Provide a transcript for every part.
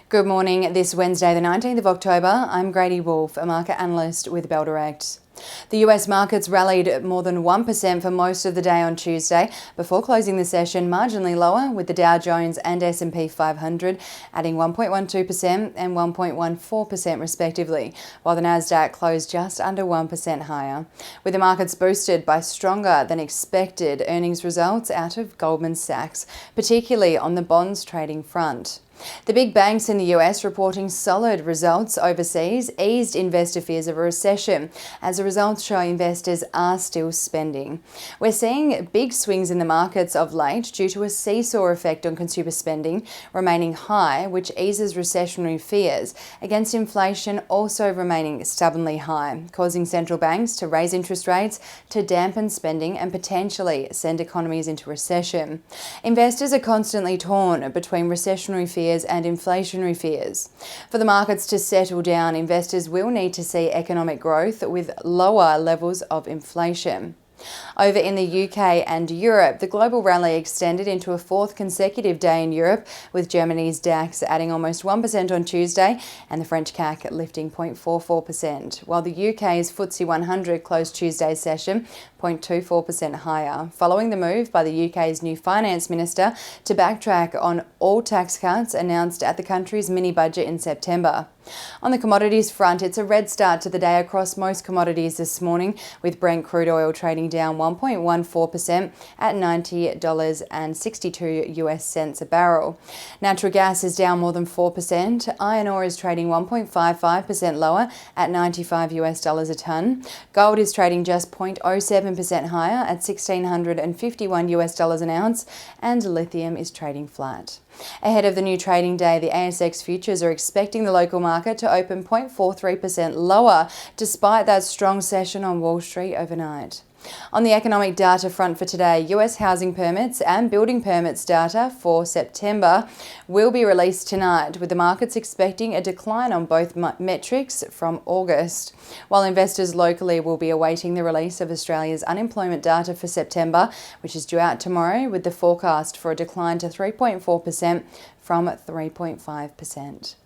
Good morning. This Wednesday, the 19th of October, I'm Grady Wolfe, a market analyst with Bell Direct. The US markets rallied more than 1% for most of the day on Tuesday, before closing the session marginally lower, with the Dow Jones and S&P500 adding 1.12% and 1.14% respectively, while the Nasdaq closed just under 1% higher, with the markets boosted by stronger than expected earnings results out of Goldman Sachs, particularly on the bonds trading front. The big banks in the US reporting solid results overseas eased investor fears of a recession, as the results show investors are still spending. We're seeing big swings in the markets of late due to a seesaw effect on consumer spending remaining high, which eases recessionary fears, against inflation also remaining stubbornly high, causing central banks to raise interest rates to dampen spending and potentially send economies into recession. Investors are constantly torn between recessionary fears and inflationary fears. For the markets to settle down, investors will need to see economic growth with lower levels of inflation. Over in the UK and Europe, the global rally extended into a fourth consecutive day in Europe, with Germany's DAX adding almost 1% on Tuesday and the French CAC lifting 0.44%, while the UK's FTSE 100 closed Tuesday's session 0.24% higher, following the move by the UK's new finance minister to backtrack on all tax cuts announced at the country's mini-budget in September. On the commodities front, it's a red start to the day across most commodities this morning, with Brent crude oil trading down 1.14% at $90.62 a barrel. Natural gas is down more than 4%. Iron ore is trading 1.55% lower at $95 a tonne. Gold is trading just 0.07% higher at $1,651 an ounce, and lithium is trading flat. Ahead of the new trading day, the ASX futures are expecting the local market to open 0.43% lower, despite that strong session on Wall Street overnight. On the economic data front for today, US housing permits and building permits data for September will be released tonight, with the markets expecting a decline on both metrics from August, while investors locally will be awaiting the release of Australia's unemployment data for September, which is due out tomorrow, with the forecast for a decline to 3.4% from 3.5%.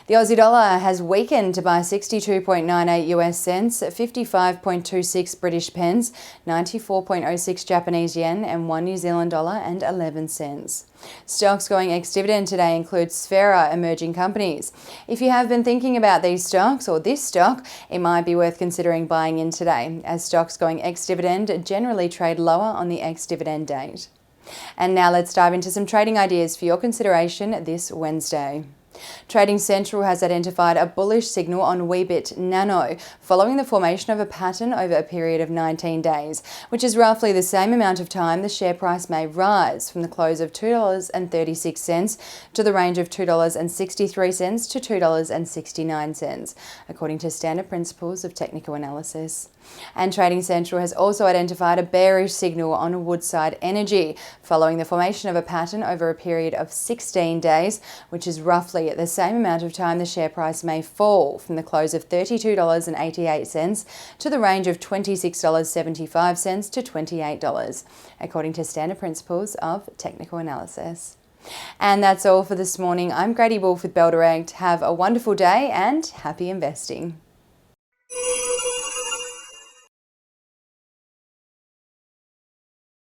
The Aussie dollar has weakened by 62.98 US cents, 55.26 British pence, 94.06 Japanese yen, and 1 New Zealand dollar and 11 cents. Stocks going ex-dividend today include Sphera Emerging Companies. If you have been thinking about these stocks or this stock, it might be worth considering buying in today, as stocks going ex-dividend generally trade lower on the ex-dividend date. And now let's dive into some trading ideas for your consideration this Wednesday. Trading Central has identified a bullish signal on Weebit Nano, following the formation of a pattern over a period of 19 days, which is roughly the same amount of time the share price may rise from the close of $2.36 to the range of $2.63 to $2.69, according to standard principles of technical analysis. And Trading Central has also identified a bearish signal on Woodside Energy, following the formation of a pattern over a period of 16 days, which is roughly the same amount of time the share price may fall from the close of $32.88 to the range of $26.75 to $28, according to standard principles of technical analysis. And that's all for this morning. I'm Grady Wolfe with Bell Direct. Have a wonderful day and happy investing.